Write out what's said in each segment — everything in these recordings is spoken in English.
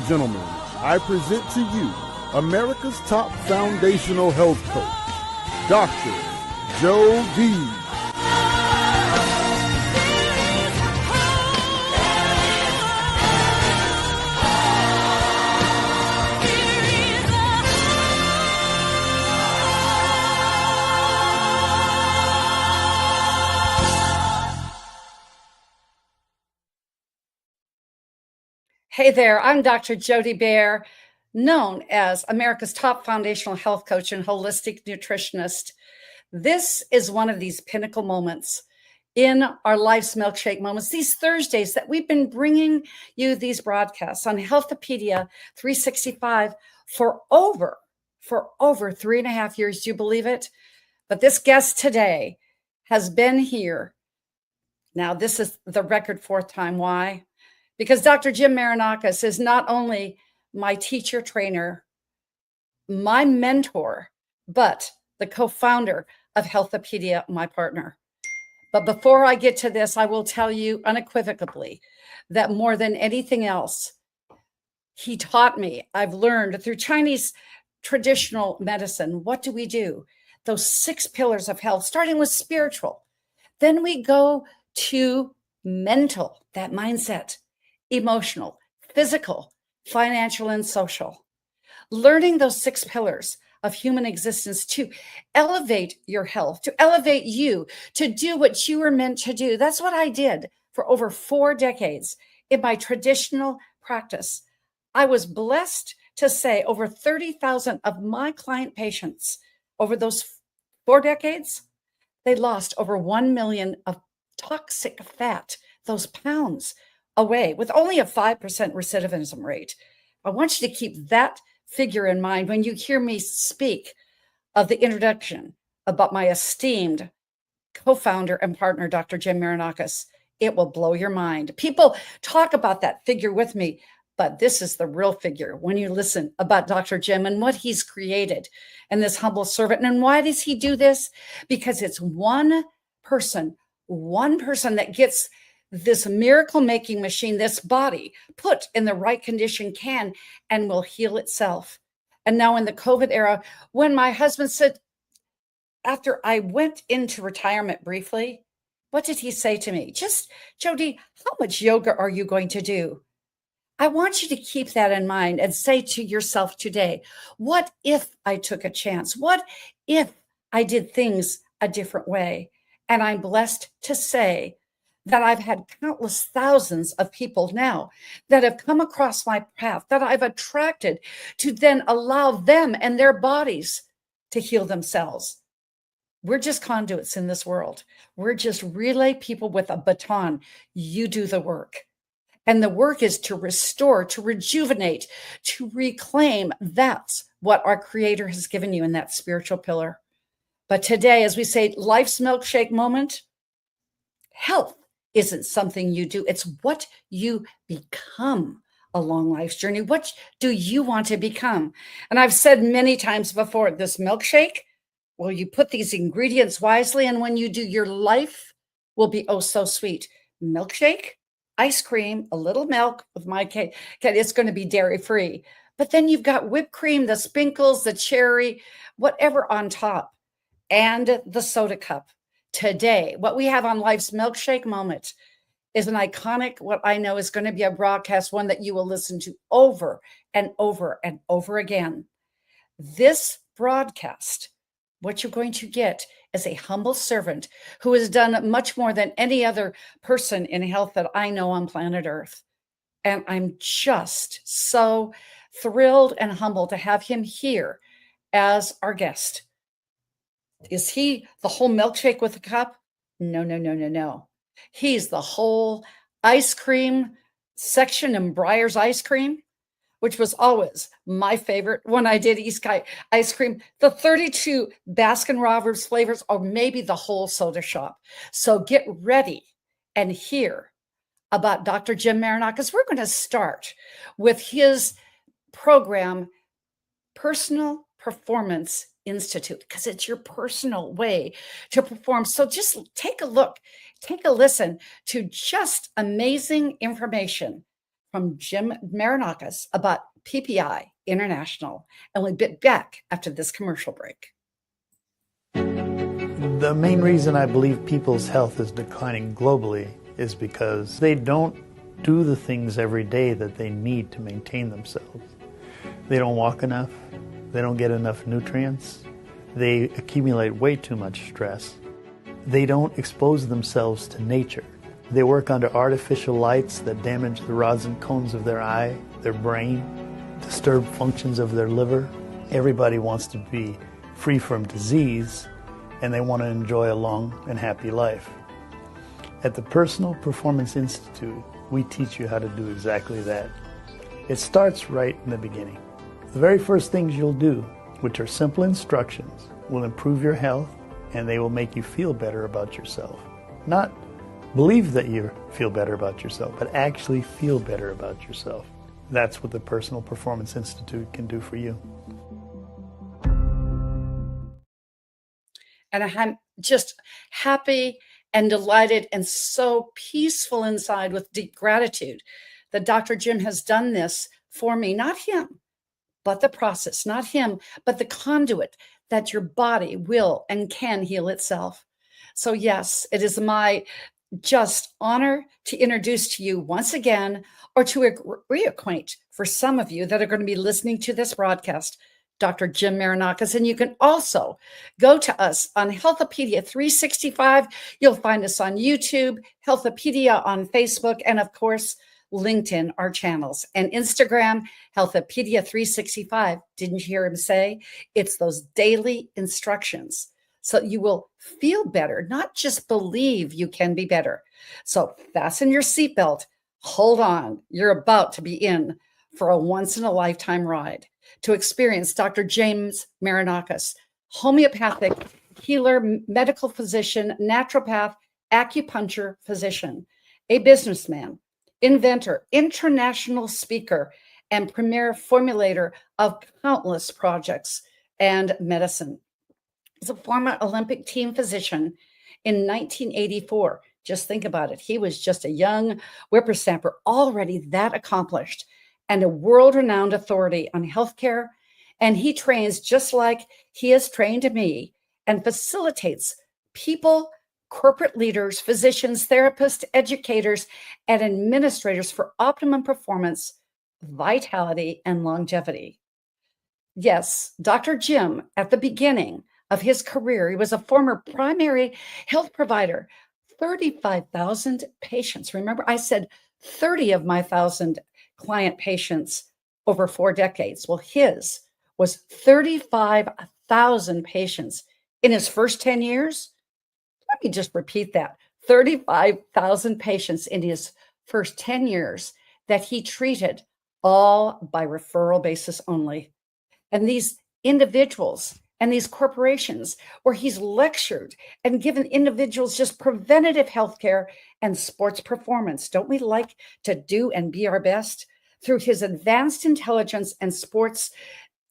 and gentlemen, I present to you America's top foundational health coach, Dr. Joe D. Hey there, I'm Dr. Jody Bear, known as America's top foundational health coach and holistic nutritionist. This is one of these pinnacle moments in our life's milkshake moments, these Thursdays that we've been bringing you these broadcasts on Healthopedia 365 for over 3.5 years. Do you believe it? But this guest today has been here. Now, this is the record fourth time. Why? Because Dr. Jim Marinakis is not only my teacher trainer, my mentor, but the co-founder of Healthopedia, my partner. But before I get to this, I will tell you unequivocally that more than anything else, he taught me, I've learned through Chinese traditional medicine, what do we do? Those 6 pillars of health, starting with spiritual. Then we go to mental, that mindset. Emotional, physical, financial, and social. Learning those 6 pillars of human existence to elevate your health, to elevate you, to do what you were meant to do. That's what I did for over 4 decades in my traditional practice. I was blessed to say over 30,000 of my client patients over those 4 decades, they lost over 1 million of toxic fat, those pounds, away with only a 5% recidivism rate. I want you to keep that figure in mind when you hear me speak of the introduction about my esteemed co-founder and partner, Dr. Jim Marinakis. It will blow your mind. People talk about that figure with me, but this is the real figure when you listen about Dr. Jim and what he's created and this humble servant. And why does he do this? Because it's one person that gets this miracle-making machine, this body, put in the right condition can and will heal itself. And now in the COVID era, when my husband said, after I went into retirement briefly, what did he say to me? Just, Jody, how much yoga are you going to do? I want you to keep that in mind and say to yourself today, what if I took a chance? What if I did things a different way? And I'm blessed to say that I've had countless thousands of people now that have come across my path, that I've attracted to then allow them and their bodies to heal themselves. We're just conduits in this world. We're just relay people with a baton. You do the work. And the work is to restore, to rejuvenate, to reclaim. That's what our Creator has given you in that spiritual pillar. But today, as we say, life's milkshake moment, health isn't something you do. It's what you become along life's journey. What do you want to become? And I've said many times before, this milkshake, well, you put these ingredients wisely, and when you do, your life will be oh so sweet. Milkshake, ice cream, a little milk with my cake. It's going to be dairy-free. But then you've got whipped cream, the sprinkles, the cherry, whatever on top, and the soda cup. Today, what we have on Life's Milkshake Moment is an iconic, what I know is going to be a broadcast, one that you will listen to over and over and over again. This broadcast, what you're going to get is a humble servant who has done much more than any other person in health that I know on planet Earth. And I'm just so thrilled and humbled to have him here as our guest. Is he the whole milkshake with a cup? No. He's the whole ice cream section in Breyer's ice cream, which was always my favorite when I did East Sky ice cream. The 32 Baskin-Robbins flavors, or maybe the whole soda shop. So get ready and hear about Dr. Jim Marinakis. We're going to start with his program, Personal Performance Institute, because it's your personal way to perform. So just take a look, take a listen to just amazing information from Jim Marinakis about PPI International. And we'll be back after this commercial break. The main reason I believe people's health is declining globally is because they don't do the things every day that they need to maintain themselves. They don't walk enough, they don't get enough nutrients, they accumulate way too much stress, they don't expose themselves to nature. They work under artificial lights that damage the rods and cones of their eye, their brain, disturb functions of their liver. Everybody wants to be free from disease, and they want to enjoy a long and happy life. At the Personal Performance Institute, we teach you how to do exactly that. It starts right in the beginning. The very first things you'll do, which are simple instructions, will improve your health, and they will make you feel better about yourself. Not believe that you feel better about yourself, but actually feel better about yourself. That's what the Personal Performance Institute can do for you. And I'm just happy and delighted and so peaceful inside with deep gratitude that Dr. Jim has done this for me, not him, but the process, not him, but the conduit that your body will and can heal itself. So yes, it is my just honor to introduce to you once again, or to reacquaint for some of you that are going to be listening to this broadcast, Dr. Jim Marinakis. And you can also go to us on Healthopedia 365. You'll find us on YouTube, Healthopedia on Facebook, and of course, LinkedIn, our channels, and Instagram, Healthopedia 365. Didn't you hear him say? It's those daily instructions so you will feel better, not just believe you can be better. So fasten your seatbelt. Hold on. You're about to be in for a once-in-a-lifetime ride to experience Dr. James Marinakis, homeopathic healer, medical physician, naturopath, acupuncture physician, a businessman, inventor, international speaker, and premier formulator of countless projects and medicine. He's a former Olympic team physician in 1984. Just think about it. He was just a young whippersnapper, already that accomplished, and a world-renowned authority on healthcare. And he trains just like he has trained me and facilitates people, corporate leaders, physicians, therapists, educators, and administrators for optimum performance, vitality, and longevity. Yes, Dr. Jim, at the beginning of his career, he was a former primary health provider, 35,000 patients. Remember, I said 30 of my 1,000 client patients over 4 decades. Well, his was 35,000 patients in his first 10 years. Let me just repeat that. 35,000 patients in his first 10 years that he treated, all by referral basis only. And these individuals and these corporations where he's lectured and given individuals just preventative health care and sports performance. Don't we like to do and be our best? Through his advanced intelligence and sports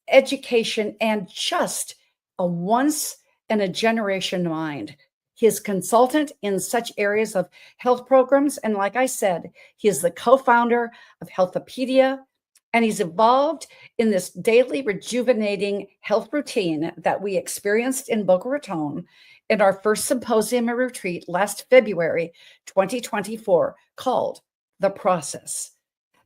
education and just a once in a generation mind. He is consultant in such areas of health programs. And like I said, he is the co-founder of Healthopedia, and he's evolved in this daily rejuvenating health routine that we experienced in Boca Raton in our first symposium and retreat last February 2024, called The Process.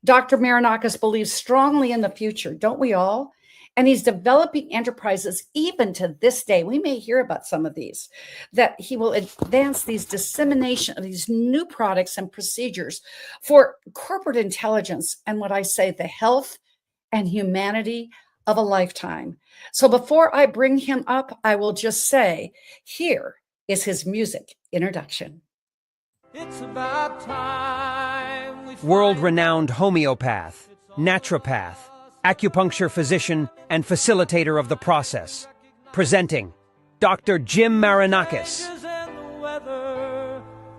Dr. Marinakis believes strongly in the future, don't we all? And he's developing enterprises even to this day. We may hear about some of these, that he will advance these dissemination of these new products and procedures for corporate intelligence and what I say, the health and humanity of a lifetime. So before I bring him up, I will just say, here is his music introduction. It's about time. World-renowned homeopath, naturopath, acupuncture physician, and facilitator of the process. Presenting Dr. Jim Marinakis.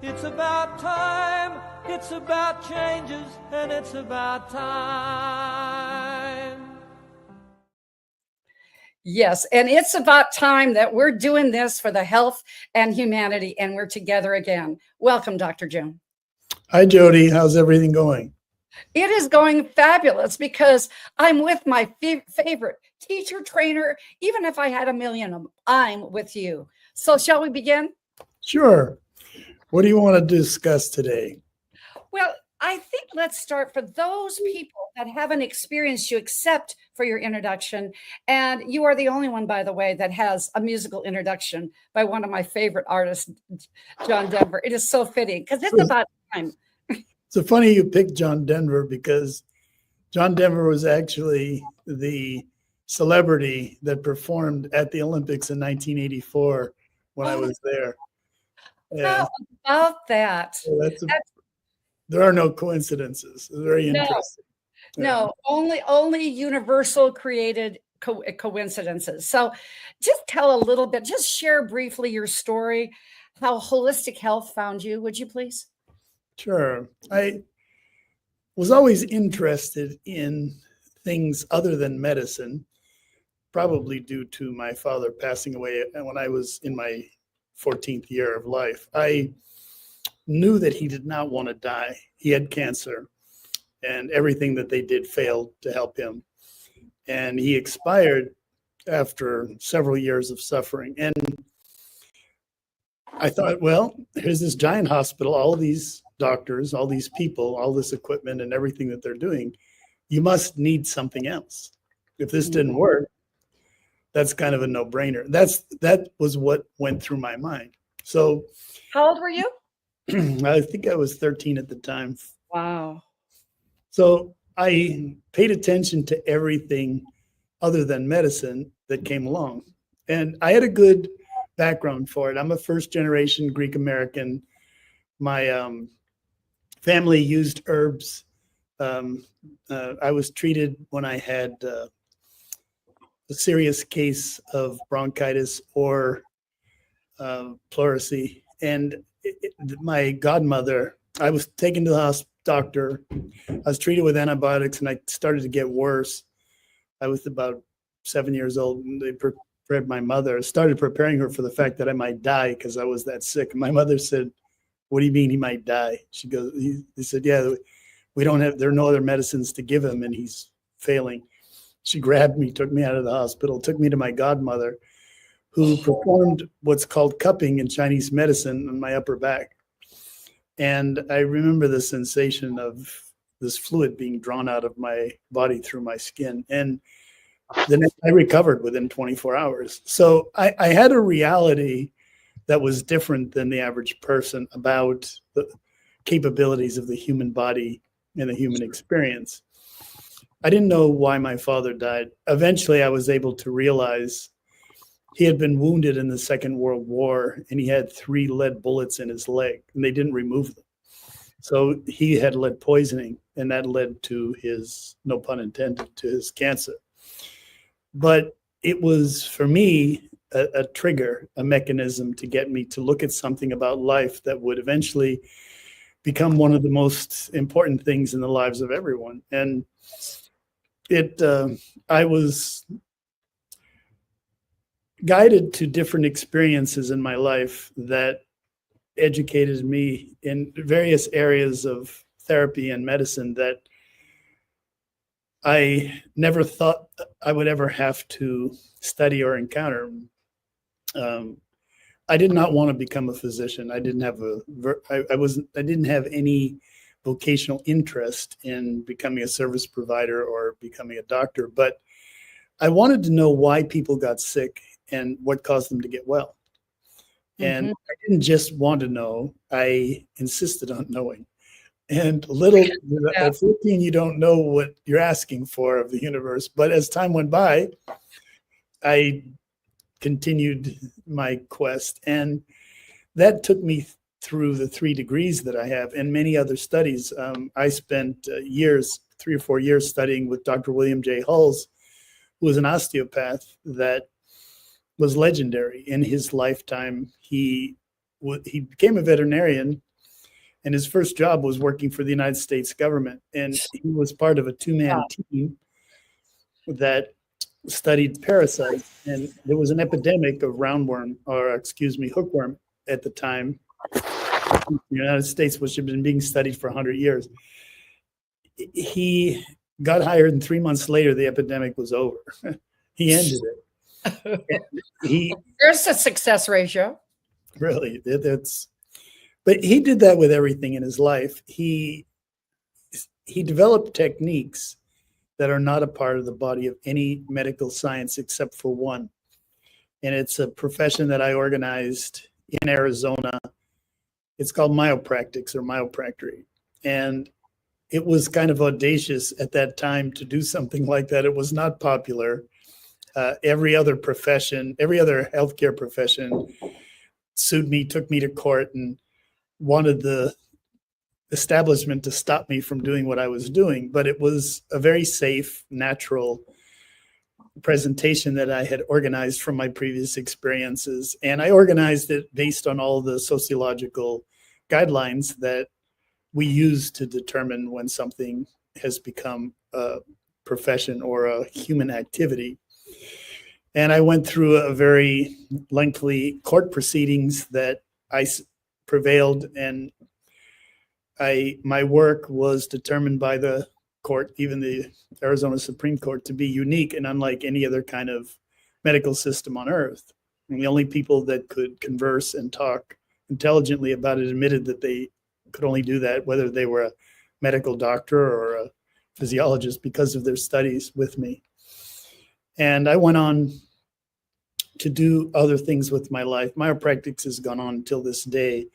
It's about time, it's about changes, and it's about time. Yes, and it's about time that we're doing this for the health and humanity, and we're together again. Welcome, Dr. Jim. Hi, Jody. How's everything going? It is going fabulous because I'm with my favorite teacher, trainer. Even if I had a million of them, I'm with you. So shall we begin? Sure. What do you want to discuss today? Well, I think let's start for those people that haven't experienced you, except for your introduction. And you are the only one, by the way, that has a musical introduction by one of my favorite artists, John Denver. It is so fitting because it's about time. So funny you picked John Denver because John Denver was actually the celebrity that performed at the Olympics in 1984 when I was there. Yeah. How about that? So there are no coincidences. It's very interesting. No, only universal created coincidences. So just tell a little bit, just share briefly your story, how holistic health found you, would you please? Sure. I was always interested in things other than medicine, probably due to my father passing away when I was in my 14th year of life. I knew that he did not want to die. He had cancer, and everything that they did failed to help him. And he expired after several years of suffering. And I thought, well, here's this giant hospital, all these doctors, all these people, all this equipment and everything that they're doing. You must need something else. If this didn't work, that's kind of a no-brainer. That was what went through my mind. So how old were you? I think I was 13 at the time. Wow. So I paid attention to everything other than medicine that came along. And I had a good background for it. I'm a first-generation Greek American. My family used herbs. I was treated when I had a serious case of bronchitis or pleurisy. And my godmother, I was taken to the doctor. I was treated with antibiotics, and I started to get worse. I was about 7 years old, and they prepared my mother, started preparing her for the fact that I might die because I was that sick. And my mother said, "What do you mean he might die?" She goes, he said, "Yeah, there are no other medicines to give him, and he's failing." She grabbed me, took me out of the hospital, took me to my godmother, who performed what's called cupping in Chinese medicine on my upper back. And I remember the sensation of this fluid being drawn out of my body through my skin. And then I recovered within 24 hours. So I had a reality that was different than the average person about the capabilities of the human body and the human experience. I didn't know why my father died. Eventually, I was able to realize he had been wounded in the Second World War, and he had 3 lead bullets in his leg, and they didn't remove them. So he had lead poisoning, and that led to his, no pun intended, to his cancer. But it was, for me, a trigger, a mechanism to get me to look at something about life that would eventually become one of the most important things in the lives of everyone. And I was guided to different experiences in my life that educated me in various areas of therapy and medicine that I never thought I would ever have to study or encounter. I did not want to become a physician. I didn't have I didn't have any vocational interest in becoming a service provider or becoming a doctor, but I wanted to know why people got sick and what caused them to get well. And I didn't just want to know, I insisted on knowing. And at 14, you don't know what you're asking for of the universe. But as time went by, I continued my quest. And that took me through the 3 degrees that I have and many other studies. I spent 3 or 4 years studying with Dr. William J. Hulls, who was an osteopath that was legendary. In his lifetime, he became a veterinarian, and his first job was working for the United States government. And he was part of a 2-man team that studied parasites. And there was an epidemic of hookworm at the time in the United States, which had been being studied for 100 years. he got hired, and 3 months later, the epidemic was over. He ended it. There's a success ratio. Really, but he did that with everything in his life. He developed techniques that are not a part of the body of any medical science except for one. And it's a profession that I organized in Arizona. It's called myopractics or myopractory. And it was kind of audacious at that time to do something like that. It was not popular. Every other profession, every other healthcare profession sued me, took me to court, and wanted the establishment to stop me from doing what I was doing. But it was a very safe, natural presentation that I had organized from my previous experiences. And I organized it based on all the sociological guidelines that we use to determine when something has become a profession or a human activity. And I went through a very lengthy court proceedings that I prevailed, and my work was determined by the court, even the Arizona Supreme Court, to be unique and unlike any other kind of medical system on earth. And the only people that could converse and talk intelligently about it admitted that they could only do that whether they were a medical doctor or a physiologist because of their studies with me. And I went on to do other things with my life. Myopractics has gone on until this day.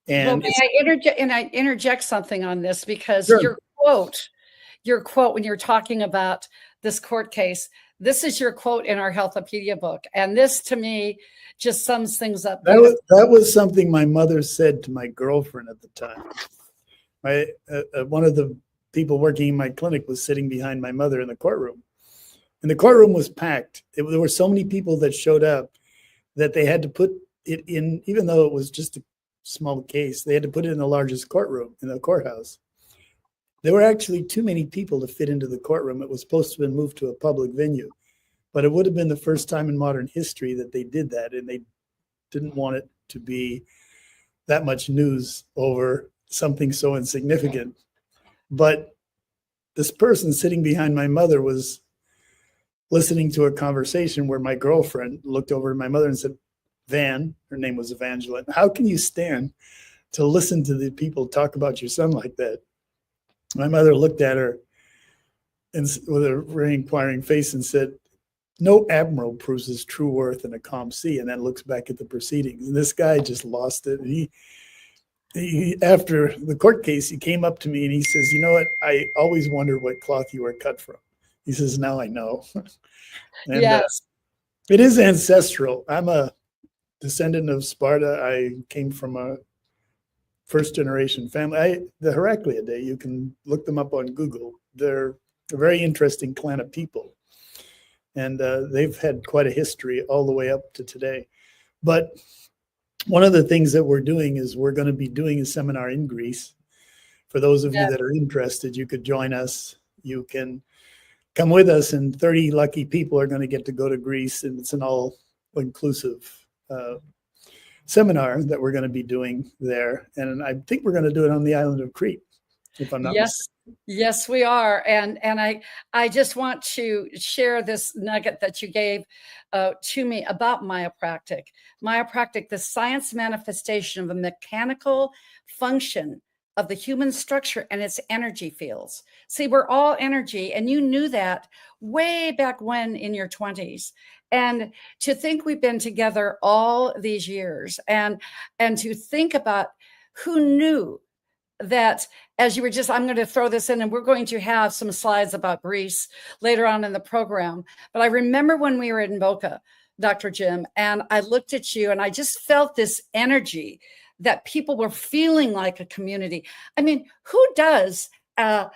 And well, I interject something on this because Sure. your quote when you're talking about this court case, this is your quote in our Healthopedia book. And this to me just sums things up. That was something my mother said to my girlfriend at the time. One of the people working in my clinic was sitting behind my mother in the courtroom. And the courtroom was packed. There were so many people that showed up that they had to put it in, even though it was just a small case, they had to put it in the largest courtroom in the courthouse. There were actually too many people to fit into the courtroom. It was supposed to have been moved to a public venue, but it would have been the first time in modern history that they did that. And they didn't want it to be that much news over something so insignificant. But this person sitting behind my mother was listening to a conversation where my girlfriend looked over at my mother and said, Van, her name was Evangeline, how can you stand to listen to the people talk about your son like that? My mother looked at her and with a very inquiring face and said, no admiral proves his true worth in a calm sea, and then looks back at the proceedings. And this guy just lost it. And he after the court case, he came up to me and he says, you know what? I always wondered what cloth you were cut from. He says, now I know. And, yes. It is ancestral. I'm a descendant of Sparta. I came from a first generation family. The Heracleidae, you can look them up on Google. They're a very interesting clan of people. And they've had quite a history all the way up to today. But one of the things that we're doing is we're going to be doing a seminar in Greece. For those of you that are interested, you could join us. You can come with us, and 30 lucky people are going to get to go to Greece, and it's an all-inclusive seminar that we're going to be doing there. And I think we're going to do it on the island of Crete, if I'm not mistaken. Yes, we are. And I just want to share this nugget that you gave to me about myopractic. Myopractic, the science manifestation of a mechanical function of the human structure and its energy fields. See, we're all energy, and you knew that way back when in your 20s. And to think we've been together all these years, and to think about who knew that, as you were just, I'm going to throw this in, and we're going to have some slides about Greece later on in the program. But I remember when we were in Boca, Dr. Jim, and I looked at you and I just felt this energy that people were feeling like a community. I mean, who does a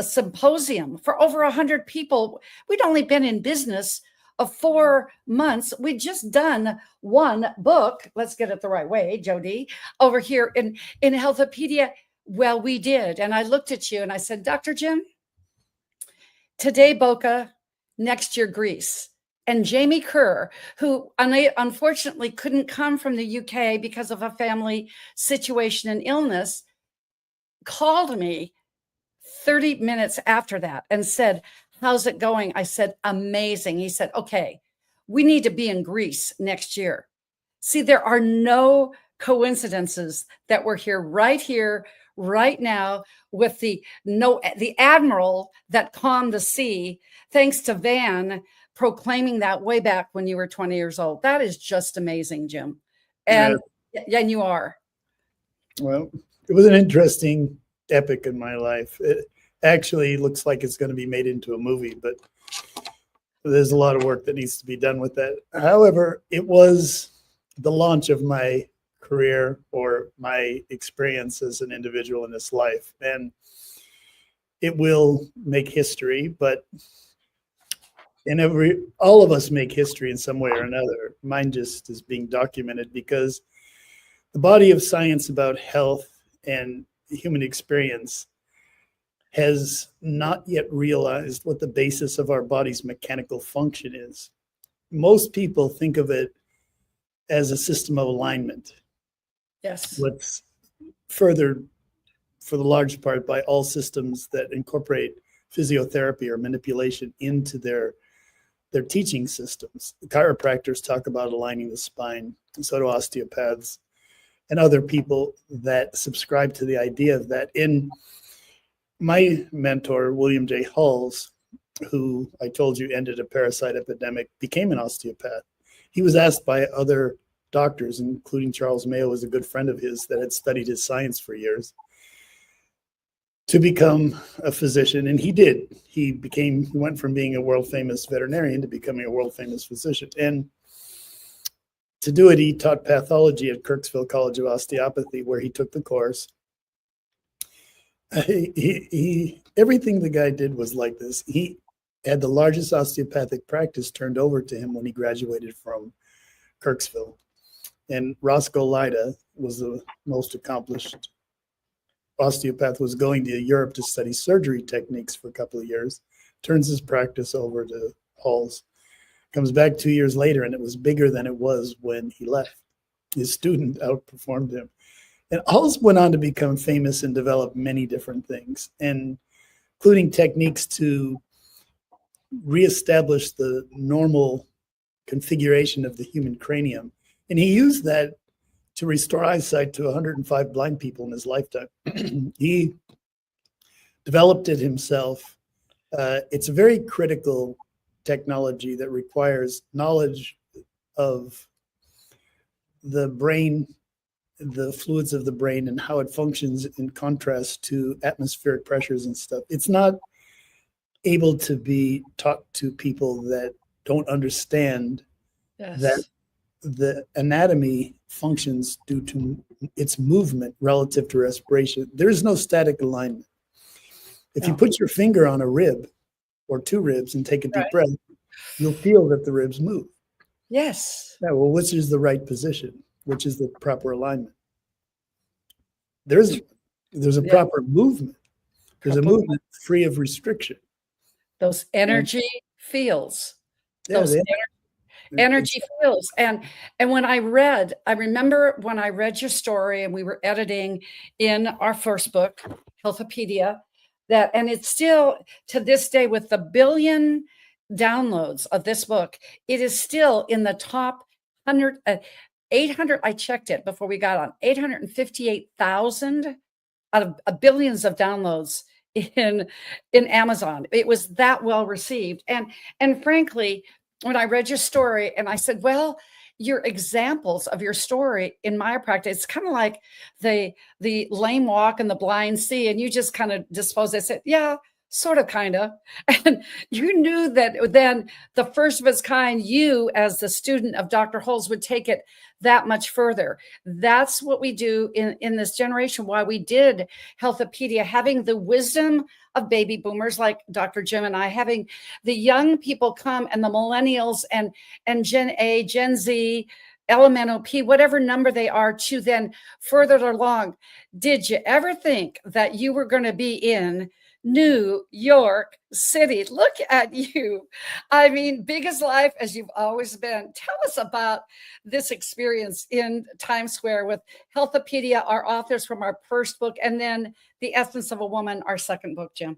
symposium for over 100 people? We'd only been in business of 4 months. We'd just done one book. Let's get it the right way, Jody, over here in Healthopedia. Well, we did. And I looked at you and I said, Dr. Jim, today Boca, next year Greece. And Jamie Kerr, who unfortunately couldn't come from the UK because of a family situation and illness, called me 30 minutes after that and said, how's it going? I said, amazing. He said, okay, we need to be in Greece next year. See, there are no coincidences that we're here, right now, with the admiral that calmed the sea, thanks to Van proclaiming that way back when you were 20 years old. That is just amazing, Jim. And and you are. Well, it was an interesting epic in my life. It actually looks like it's going to be made into a movie, but there's a lot of work that needs to be done with that. However, it was the launch of my career or my experience as an individual in this life. And it will make history, but all of us make history in some way or another. Mine just is being documented because the body of science about health and human experience has not yet realized what the basis of our body's mechanical function is. Most people think of it as a system of alignment. Yes. What's furthered, for the large part, by all systems that incorporate physiotherapy or manipulation into their teaching systems. The chiropractors talk about aligning the spine, and so do osteopaths and other people that subscribe to the idea of that. In my mentor, William J. Hulls, who I told you ended a parasite epidemic, became an osteopath. He was asked by other doctors, including Charles Mayo, was a good friend of his that had studied his science for years, to become a physician. And he did. He went from being a world famous veterinarian to becoming a world famous physician. And to do it, he taught pathology at Kirksville College of Osteopathy, where he took the course. Everything the guy did was like this. He had the largest osteopathic practice turned over to him when he graduated from Kirksville. And Roscoe Lida was the most accomplished osteopath, was going to Europe to study surgery techniques for a couple of years, turns his practice over to Hulls, comes back 2 years later, and it was bigger than it was when he left. His student outperformed him. And Hulls went on to become famous and develop many different things, and including techniques to reestablish the normal configuration of the human cranium. And he used that to restore eyesight to 105 blind people in his lifetime. He developed it himself. It's a very critical technology that requires knowledge of the brain, the fluids of the brain, and how it functions in contrast to atmospheric pressures and stuff. It's not able to be taught to people that don't understand that the anatomy functions due to its movement relative to respiration. There is no static alignment. If you put your finger on a rib or two ribs and take a deep breath, you'll feel that the ribs move. Yes. Yeah, well, which is the right position? Which is the proper alignment? There's a proper movement. There's a movement free of restriction. Those energy fields. Yeah, Those energy fields. And when I remember when I read your story and we were editing in our first book, Healthopedia, and it's still to this day, with the 1 billion downloads of this book, it is still in the top 800. I checked it before we got on, 858,000 out of billions of downloads in Amazon. It was that well received. And frankly, when I read your story and I said, well, your examples of your story in my practice, it's kind of like the lame walk and the blind see, and you just kind of dispose. I said, yeah, sort of, kind of. And you knew that then the first of its kind, you as the student of Dr. Hulls would take it that much further. That's what we do in this generation, why we did Healthopedia, having the wisdom of baby boomers like Dr. Jim and I, having the young people come, and the millennials and Gen A, Gen Z, LMNOP, whatever number they are, to then further along. Did you ever think that you were going to be in New York City. Look at you. I mean, big as life as you've always been. Tell us about this experience in Times Square with Healthopedia, our authors from our first book, and then The Essence of a Woman, our second book, Jim.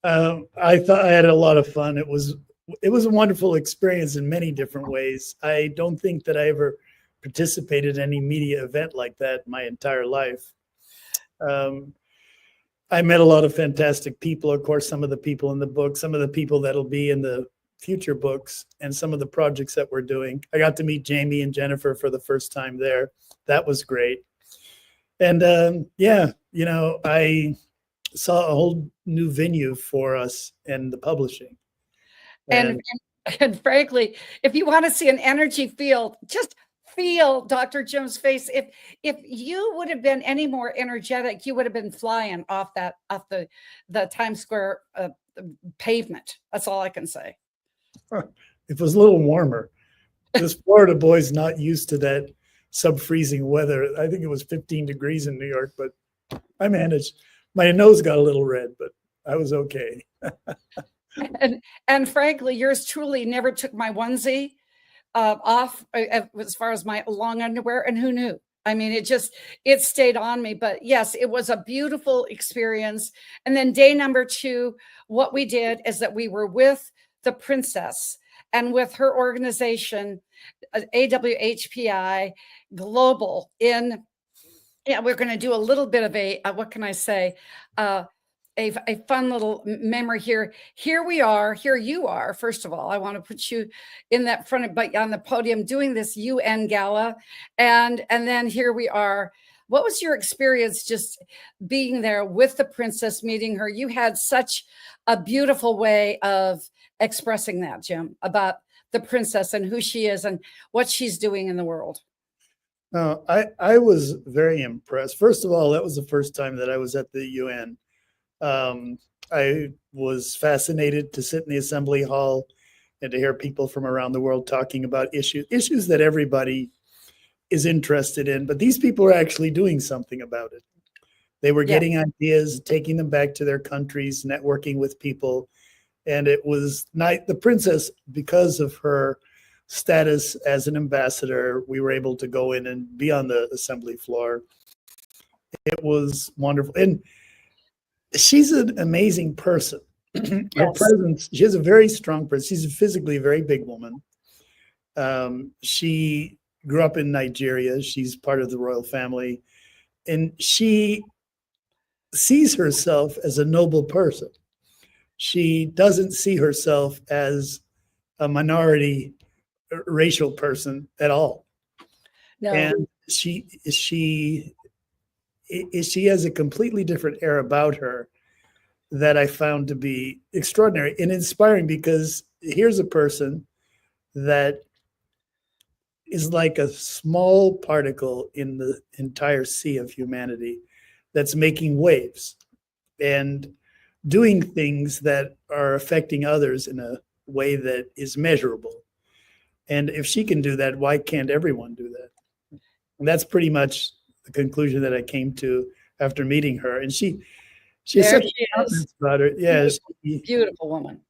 I thought I had a lot of fun. It was a wonderful experience in many different ways. I don't think that I ever participated in any media event like that my entire life. I met a lot of fantastic people. Of course, some of the people in the book, some of the people that'll be in the future books, and some of the projects that we're doing. I got to meet Jamie and Jennifer for the first time there. That was great. And yeah, you know, I saw a whole new venue for us and the publishing. And frankly, if you want to see an energy field, just feel Dr. Jim's face. If you would have been any more energetic, you would have been flying off the Times Square pavement. That's all I can say. It was a little warmer. This Florida boy's not used to that sub-freezing weather. I think it was 15 degrees in New York, but I managed. My nose got a little red, but I was okay. And frankly, yours truly never took my onesie off as far as my long underwear, and who knew? I mean, it stayed on me. But yes, it was a beautiful experience. And then day number 2, what we did is that we were with the princess and with her organization, AWHPI Global we're going to do a little bit of a, what can I say? A fun little memory here. Here you are. First of all, I want to put you in that front of, on the podium doing this UN gala. And then here we are. What was your experience just being there with the princess, meeting her? You had such a beautiful way of expressing that, Jim, about the princess and who she is and what she's doing in the world. I was very impressed. First of all, that was the first time that I was at the UN. I was fascinated to sit in the assembly hall and to hear people from around the world talking about issues that everybody is interested in, but these people are actually doing something about it. They were getting ideas, taking them back to their countries, networking with people. And it was the princess, because of her status as an ambassador, we were able to go in and be on the assembly floor. It was wonderful. And she's an amazing person. Her presence, she has a very strong presence. She's a physically very big woman. She grew up in Nigeria. She's part of the royal family. And she sees herself as a noble person. She doesn't see herself as a minority racial person at all. No. And she has a completely different air about her that I found to be extraordinary and inspiring, because here's a person that is like a small particle in the entire sea of humanity that's making waves and doing things that are affecting others in a way that is measurable. And if she can do that, why can't everyone do that? And that's pretty much the conclusion that I came to after meeting her. And she's such confidence about her. Yeah, beautiful woman,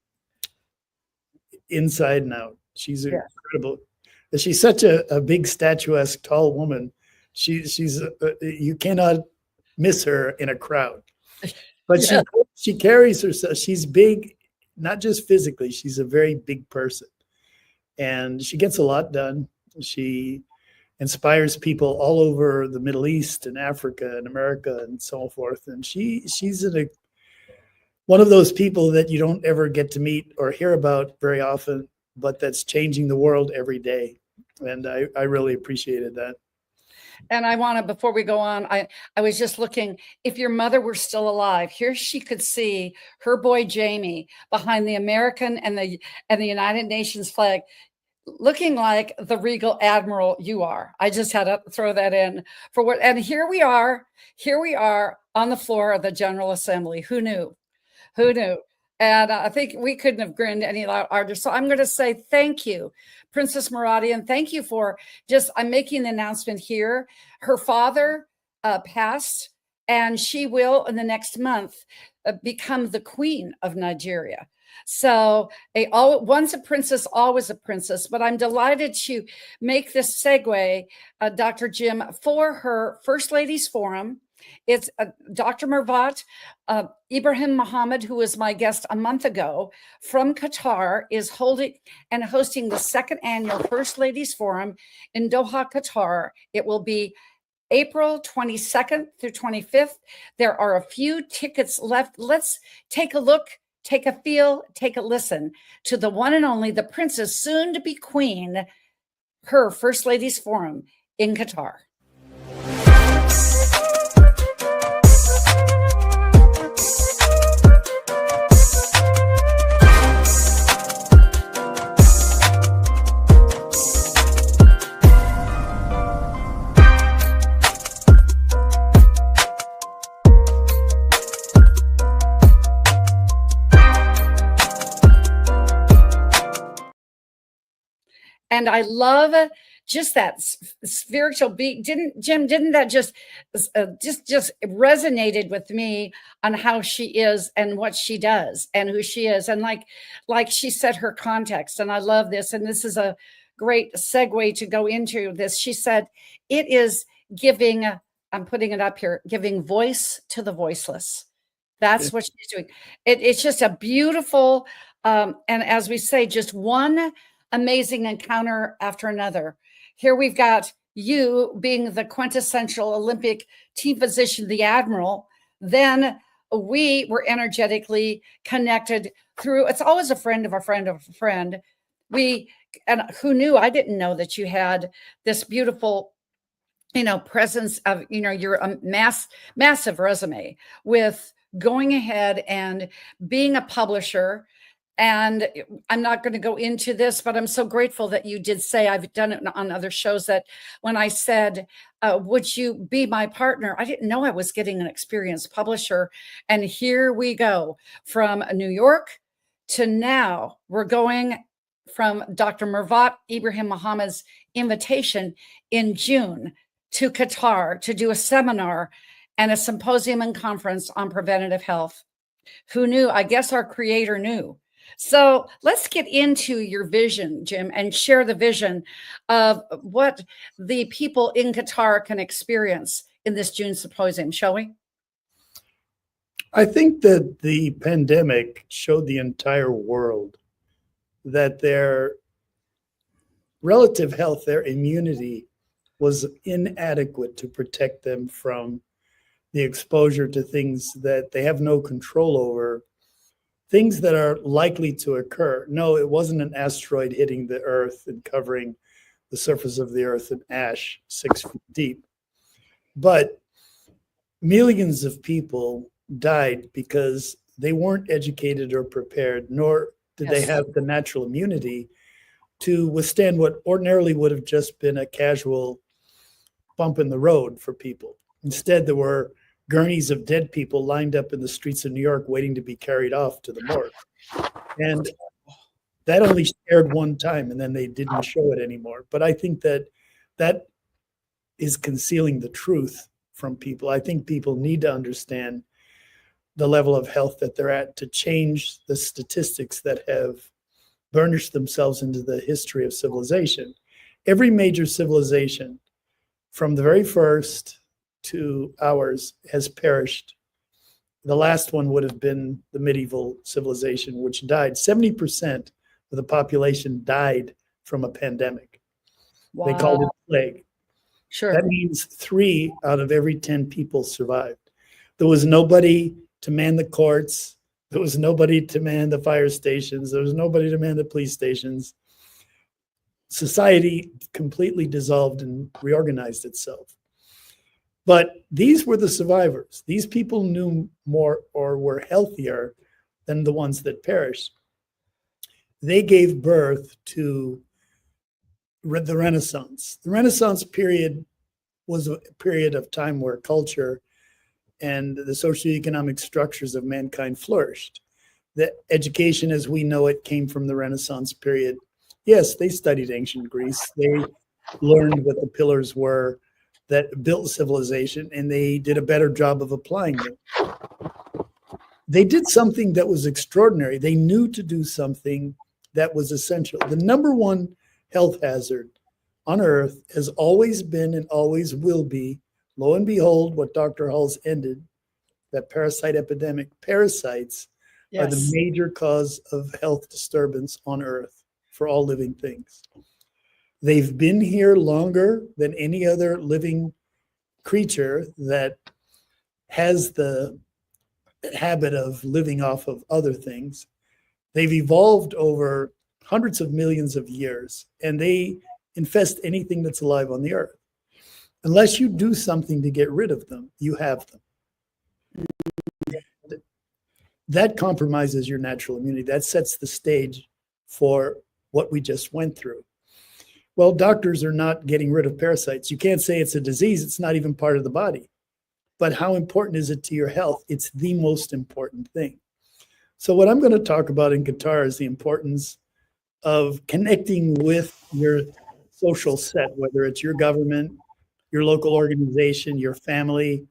inside and out. She's incredible. She's such a big, statuesque, tall woman. She's you cannot miss her in a crowd. But she carries herself. She's big, not just physically. She's a very big person, and she gets a lot done. She inspires people all over the Middle East and Africa and America and so forth. And she's one of those people that you don't ever get to meet or hear about very often, but that's changing the world every day. And I really appreciated that. And I want to, before we go on, I was just looking, if your mother were still alive, here she could see her boy Jamie behind the American and the United Nations flag, looking like the regal admiral you are. I just had to throw that in for what, and here we are on the floor of the General Assembly. Who knew? Who knew? And I think we couldn't have grinned any harder. So I'm going to say thank you, Princess Maradi, and thank you for I'm making the announcement here. Her father passed and she will, in the next month, become the queen of Nigeria. So once a princess, always a princess. But I'm delighted to make this segue, Dr. Jim, for her First Ladies Forum. It's Dr. Mervat Ibrahim Mohammed, who was my guest a month ago from Qatar, is holding and hosting the second annual First Ladies Forum in Doha, Qatar. It will be April 22nd through 25th. There are a few tickets left. Let's take a look, take a feel, take a listen to the one and only, the princess, soon to be queen, her First Ladies Forum in Qatar. And I love just that spiritual beat. Didn't that just resonated with me on how she is and what she does and who she is. And like she said, her context. And I love this. And this is a great segue to go into this. She said, it is giving, I'm putting it up here, giving voice to the voiceless. That's what she's doing. It's just a beautiful, and as we say, just one amazing encounter after another. Here we've got you being the quintessential Olympic team physician, the Admiral. Then we were energetically connected through, it's always a friend of a friend of a friend. And who knew? I didn't know that you had this beautiful, presence of, your massive resume with going ahead and being a publisher. And I'm not going to go into this, but I'm so grateful that you did say, I've done it on other shows, that when I said, would you be my partner? I didn't know I was getting an experienced publisher. And here we go from New York to now. We're going from Dr. Mervat Ibrahim Mohammed's invitation in June to Qatar to do a seminar and a symposium and conference on preventative health. Who knew? I guess our creator knew. So let's get into your vision, Jim, and share the vision of what the people in Qatar can experience in this June symposium, shall we? I think that the pandemic showed the entire world that their relative health, their immunity, was inadequate to protect them from the exposure to things that they have no control over, things that are likely to occur. No, it wasn't an asteroid hitting the Earth and covering the surface of the Earth in ash 6 feet deep. But millions of people died because they weren't educated or prepared, nor did they have the natural immunity to withstand what ordinarily would have just been a casual bump in the road for people. Instead, there were gurneys of dead people lined up in the streets of New York waiting to be carried off to the morgue. And that only shared one time, and then they didn't show it anymore. But I think that that is concealing the truth from people. I think people need to understand the level of health that they're at to change the statistics that have burnished themselves into the history of civilization. Every major civilization, from the very first to ours, has perished. The last one would have been the medieval civilization, which died. 70% of the population died from a pandemic. Wow. They called it plague. Sure. That means 3 out of every 10 people survived. There was nobody to man the courts. There was nobody to man the fire stations. There was nobody to man the police stations. Society completely dissolved and reorganized itself. But these were the survivors. These people knew more or were healthier than the ones that perished. They gave birth to the Renaissance. The Renaissance period was a period of time where culture and the socioeconomic structures of mankind flourished. The education as we know it came from the Renaissance period. Yes, they studied ancient Greece. They learned what the pillars were that built civilization, and they did a better job of applying them. They did something that was extraordinary. They knew to do something that was essential. The number one health hazard on Earth has always been and always will be, lo and behold, what Dr. Hull's ended, that parasite epidemic. Parasites are the major cause of health disturbance on Earth for all living things. They've been here longer than any other living creature that has the habit of living off of other things. They've evolved over hundreds of millions of years, and they infest anything that's alive on the earth. Unless you do something to get rid of them, you have them. That compromises your natural immunity. That sets the stage for what we just went through. Well, doctors are not getting rid of parasites. You can't say it's a disease. It's not even part of the body. But how important is it to your health? It's the most important thing. So what I'm going to talk about in Qatar is the importance of connecting with your social set, whether it's your government, your local organization, your family,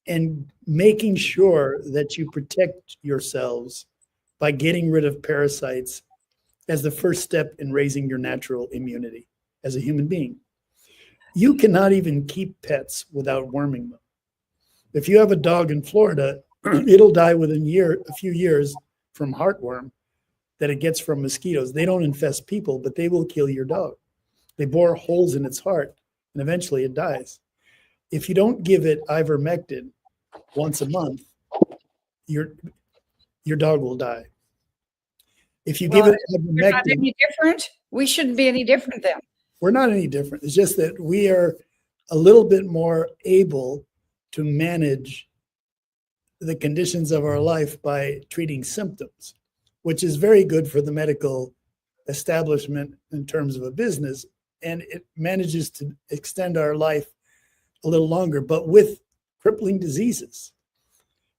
and making sure that you protect yourselves by getting rid of parasites as the first step in raising your natural immunity as a human being. You cannot even keep pets without worming them. If you have a dog in Florida, it'll die within a few years from heartworm that it gets from mosquitoes. They don't infest people, but they will kill your dog. They bore holes in its heart, and eventually it dies. If you don't give it ivermectin once a month, your dog will die. If you give it ivermectin, we're not any different. We shouldn't be any different then. We're not any different. It's just that we are a little bit more able to manage the conditions of our life by treating symptoms, which is very good for the medical establishment in terms of a business, and it manages to extend our life a little longer, but with crippling diseases.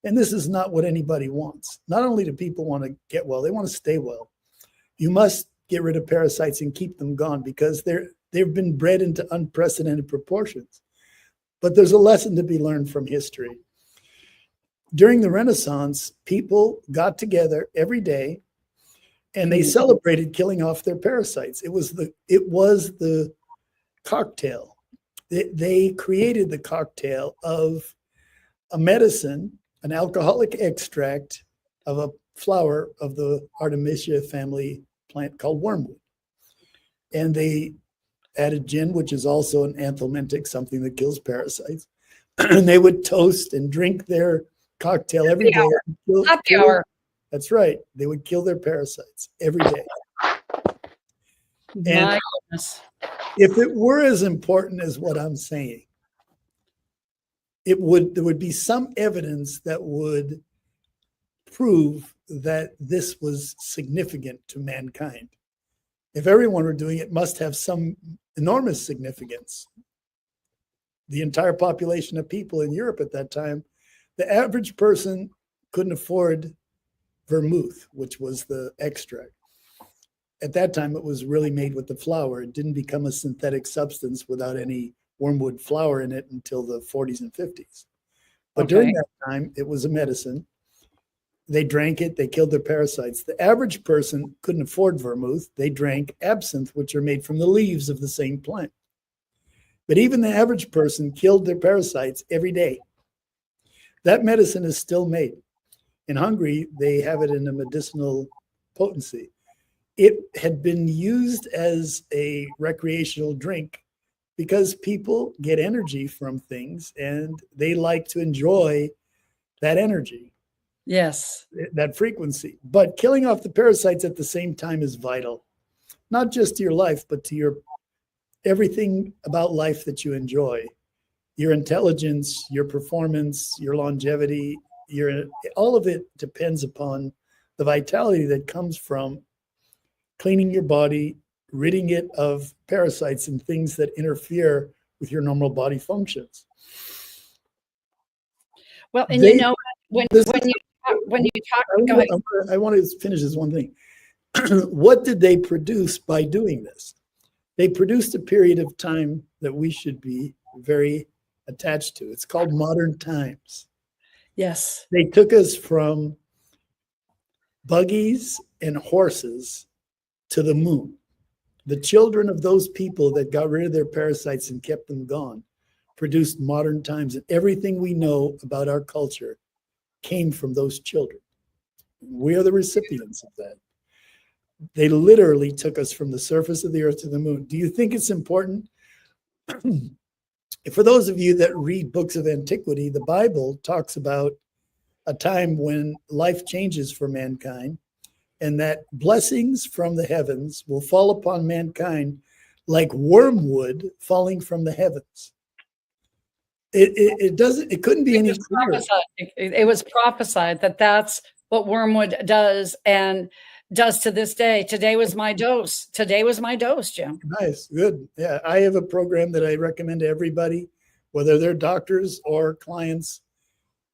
And this is not what anybody wants. Not only do people want to get well, they want to stay well. You must get rid of parasites and keep them gone because they've been bred into unprecedented proportions. But there's a lesson to be learned from history. During the Renaissance, people got together every day and they celebrated killing off their parasites. It was the cocktail. They created the cocktail of a medicine, an alcoholic extract of a flower of the Artemisia family plant called wormwood. And they added gin, which is also an anthelmintic, something that kills parasites. And they would toast and drink their cocktail every day. Happy hour. That's right. They would kill their parasites every day. And if it were as important as what I'm saying, there would be some evidence that would prove that this was significant to mankind. If everyone were doing it, it must have some enormous significance. The entire population of people in Europe at that time, the average person couldn't afford vermouth, which was the extract. At that time, it was really made with the flower. It didn't become a synthetic substance without any wormwood flower in it until the 40s and 50s. But during that time, it was a medicine. They drank it. They killed their parasites. The average person couldn't afford vermouth. They drank absinthe, which are made from the leaves of the same plant. But even the average person killed their parasites every day. That medicine is still made. In Hungary, they have it in a medicinal potency. It had been used as a recreational drink because people get energy from things and they like to enjoy that energy. Yes. That frequency. But killing off the parasites at the same time is vital, not just to your life, but to your everything about life that you enjoy. Your intelligence, your performance, your longevity, all of it depends upon the vitality that comes from cleaning your body, ridding it of parasites and things that interfere with your normal body functions. Well, and you know, when you talk, go ahead. I want to finish this one thing. What did they produce by doing this? they produced a period of time that we should be very attached to. It's called modern times. Yes. They took us from buggies and horses to the moon. The children of those people that got rid of their parasites and kept them gone produced modern times, and everything we know about our culture came from those children. We are the recipients of that. They literally took us from the surface of the earth to the moon. Do you think it's important? For those of you that read books of antiquity, the Bible talks about a time when life changes for mankind, and that blessings from the heavens will fall upon mankind like wormwood falling from the heavens. It couldn't be any clearer. It was prophesied that that's what wormwood does, and does to this day. Today was my dose. Today was my dose, Jim. Nice, good. Yeah, I have a program that I recommend to everybody, whether they're doctors or clients.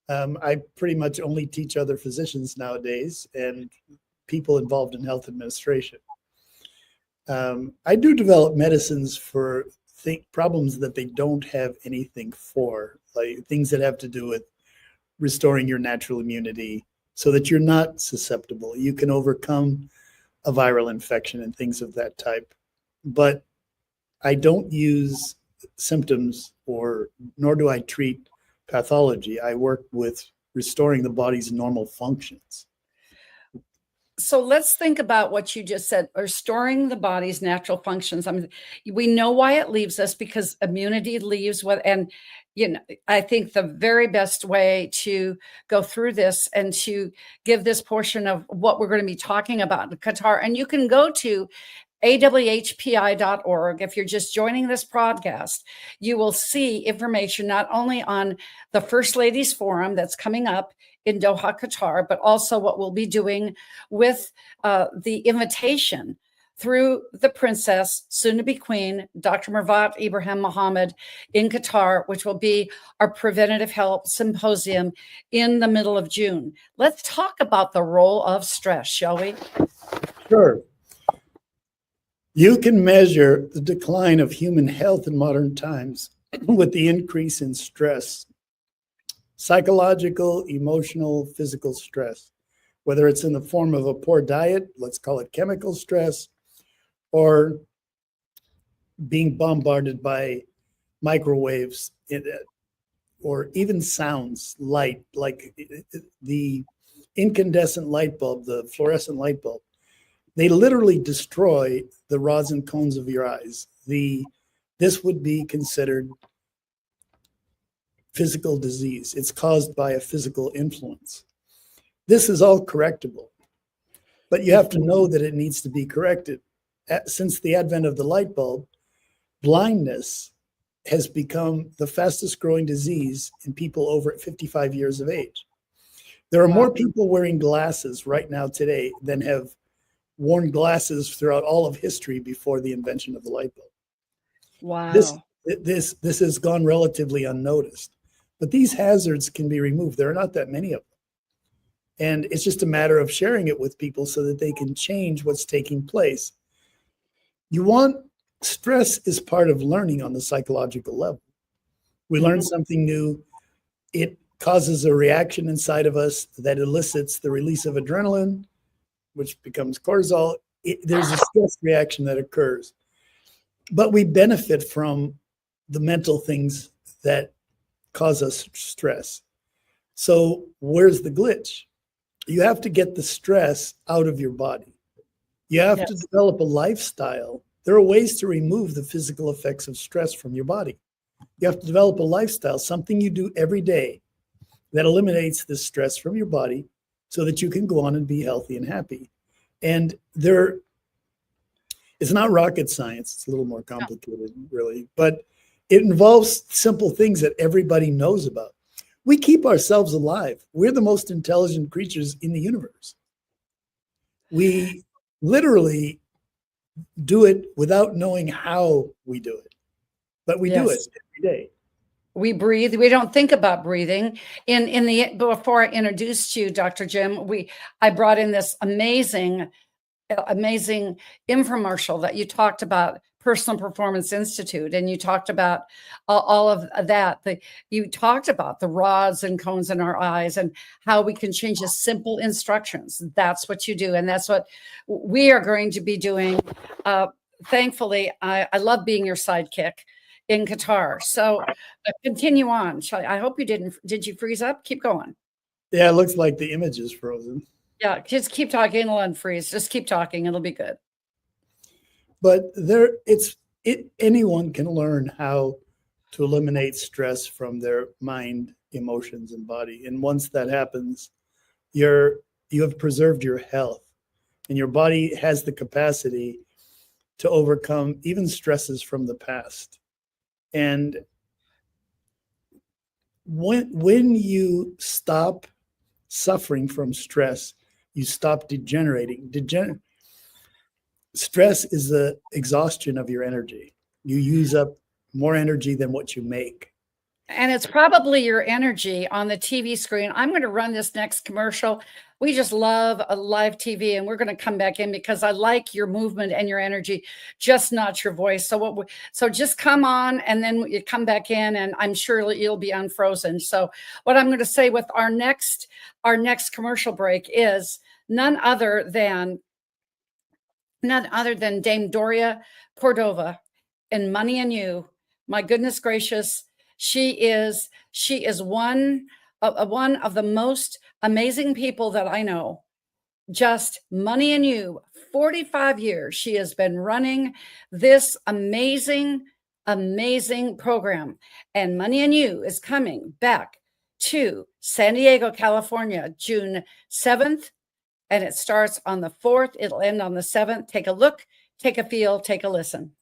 I pretty much only teach other physicians nowadays and people involved in health administration. I do develop medicines for problems that they don't have anything for, like things that have to do with restoring your natural immunity so that you're not susceptible. You can overcome a viral infection and things of that type. But I don't use symptoms nor do I treat pathology. I work with restoring the body's normal functions. So let's think about what you just said, restoring the body's natural functions. I mean, we know why it leaves us, because immunity leaves. And I think the very best way to go through this and to give this portion of what we're going to be talking about in Qatar, and you can go to awhpi.org. If you're just joining this broadcast, you will see information not only on the First Ladies Forum that's coming up in Doha, Qatar, but also what we'll be doing with the invitation through the princess, soon to be queen, Dr. Mervat Ibrahim Mohammed in Qatar, which will be our preventative health symposium in the middle of June. Let's talk about the role of stress, shall we? Sure. You can measure the decline of human health in modern times with the increase in stress, psychological, emotional, physical stress, whether it's in the form of a poor diet, let's call it chemical stress, or being bombarded by microwaves, or even sounds, light, like the incandescent light bulb, the fluorescent light bulb. They literally destroy the rods and cones of your eyes. This would be considered physical disease. It's caused by a physical influence. This is all correctable, but you have to know that it needs to be corrected. Since the advent of the light bulb, blindness has become the fastest growing disease in people over 55 years of age. There are more people wearing glasses right now today than have worn glasses throughout all of history before the invention of the light bulb. Wow. This has gone relatively unnoticed, but these hazards can be removed. There are not that many of them. And it's just a matter of sharing it with people so that they can change what's taking place. Stress is part of learning on the psychological level. We learn something new. It causes a reaction inside of us that elicits the release of adrenaline, which becomes cortisol. There's a stress reaction that occurs. But we benefit from the mental things that cause us stress. So where's the glitch? You have to get the stress out of your body. You have to develop a lifestyle. There are ways to remove the physical effects of stress from your body. You have to develop a lifestyle, something you do every day that eliminates the stress from your body so that you can go on and be healthy and happy. And it's not rocket science. It's a little more complicated, really, but it involves simple things that everybody knows about. We keep ourselves alive. We're the most intelligent creatures in the universe. We literally do it without knowing how we do it, but we do it every day. We breathe. We don't think about breathing. Before I introduced you, Dr. Jim, I brought in this amazing infomercial that you talked about Personal Performance Institute, and you talked about all of that. You talked about the rods and cones in our eyes and how we can change the simple instructions. That's what you do, and that's what we are going to be doing. Thankfully, I love being your sidekick in Qatar. So continue on. I hope you didn't. Did you freeze up? Keep going. Yeah, it looks like the image is frozen. Yeah, just keep talking. It'll unfreeze. Just keep talking. It'll be good. But anyone can learn how to eliminate stress from their mind, emotions, and body. And once that happens, you have preserved your health, and your body has the capacity to overcome even stresses from the past. And when you stop suffering from stress, you stop degenerating. Stress is the exhaustion of your energy. You use up more energy than what you make. And it's probably your energy on the TV screen. I'm going to run this next commercial. We just love a live TV, and we're going to come back in because I like your movement and your energy, just not your voice. So just come on, and then you come back in, and I'm sure you'll be unfrozen. So what I'm going to say with our next commercial break is none other than Dame Doria Cordova and Money and You. My goodness gracious, she is one of the most amazing people that I know. Just Money and You, 45 years she has been running this amazing program. And Money and You is coming back to San Diego, California, June 7th. And it starts on the 4th. It'll end on the 7th. Take a look, take a feel, take a listen.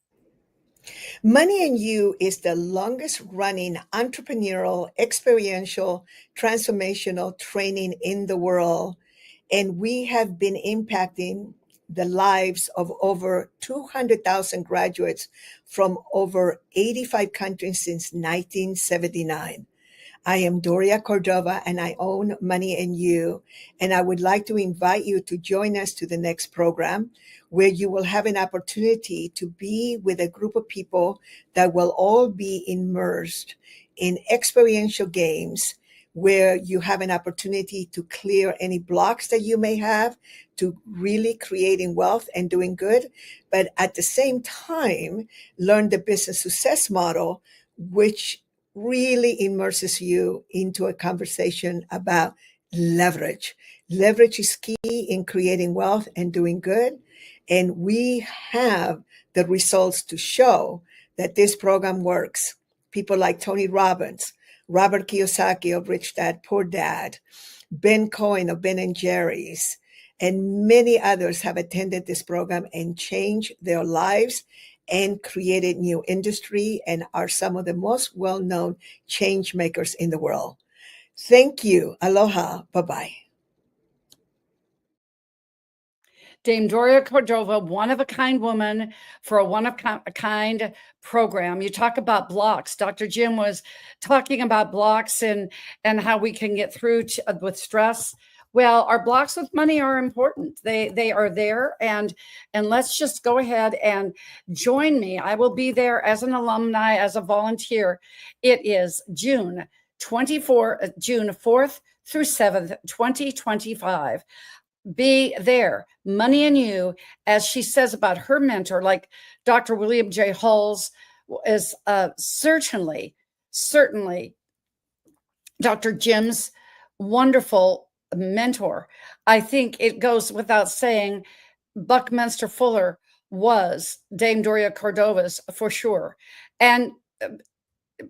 Money and You is the longest running entrepreneurial, experiential, transformational training in the world. And we have been impacting the lives of over 200,000 graduates from over 85 countries since 1979. I am Doria Cordova, and I own Money and You, and I would like to invite you to join us to the next program, where you will have an opportunity to be with a group of people that will all be immersed in experiential games, where you have an opportunity to clear any blocks that you may have to really creating wealth and doing good, but at the same time, learn the business success model, which really immerses you into a conversation about leverage. Leverage is key in creating wealth and doing good. And we have the results to show that this program works. People like Tony Robbins, Robert Kiyosaki of Rich Dad, Poor Dad, Ben Cohen of Ben & Jerry's, and many others have attended this program and changed their lives and created new industry and are some of the most well-known change makers in the world. Thank you. Aloha. Bye-bye. Dame Doria Cordova, one-of-a-kind woman for a one-of-a-kind program. You talk about blocks. Dr. Jim was talking about blocks and how we can get through with stress. Well, our blocks with money are important. They are there, and let's just go ahead and join me. I will be there as an alumni, as a volunteer. It is June 4th through 7th, 2025. Be there. Money and You, as she says about her mentor, like Dr. William J. Hulls is certainly Dr. Jim's wonderful mentor. I think it goes without saying Buckminster Fuller was Dame Doria Cordova's for sure. And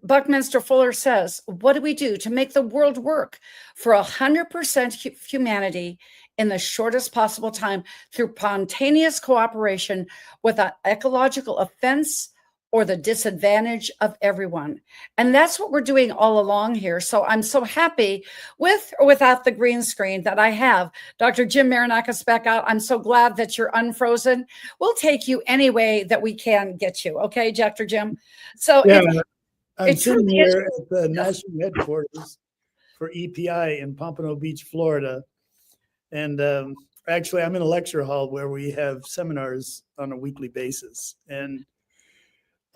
Buckminster Fuller says, what do we do to make the world work for 100% humanity in the shortest possible time through spontaneous cooperation without ecological offense or the disadvantage of everyone? And that's what we're doing all along here. So I'm so happy with or without the green screen that I have Dr. Jim Marinakis back out. I'm so glad that you're unfrozen. We'll take you any way that we can get you. Okay, Dr. Jim? So yeah, I'm sitting here at the national headquarters for EPI in Pompano Beach, Florida. And actually, I'm in a lecture hall where we have seminars on a weekly basis. And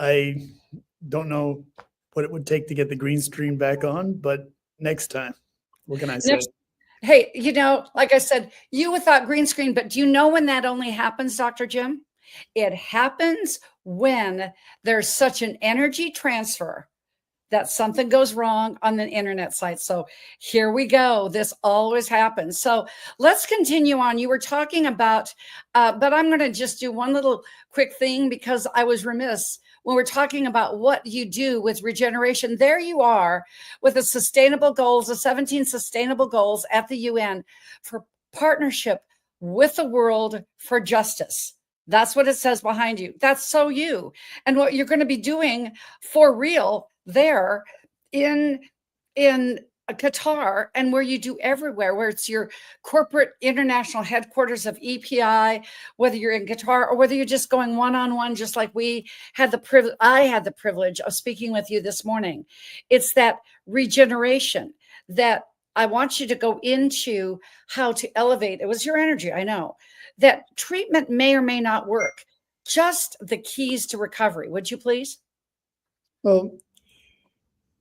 I don't know what it would take to get the green screen back on, but next time, what can I say? Hey, you know, like I said, you without green screen, but do you know when that only happens, Dr. Jim? It happens when there's such an energy transfer that something goes wrong on the internet site. So here we go. This always happens. So let's continue on. You were talking about, but I'm going to just do one little quick thing because I was remiss when we're talking about what you do with regeneration. There you are with the sustainable goals, the 17 sustainable goals at the UN for partnership with the world for justice. That's what it says behind you. That's so you. And what you're going to be doing for real there in Qatar, and where you do everywhere, where it's your corporate international headquarters of EPI, whether you're in Qatar or whether you're just going one-on-one, just like I had the privilege of speaking with you this morning. It's that regeneration that I want you to go into, how to elevate. It was your energy. I know that treatment may or may not work. Just the keys to recovery. Would you please? Well,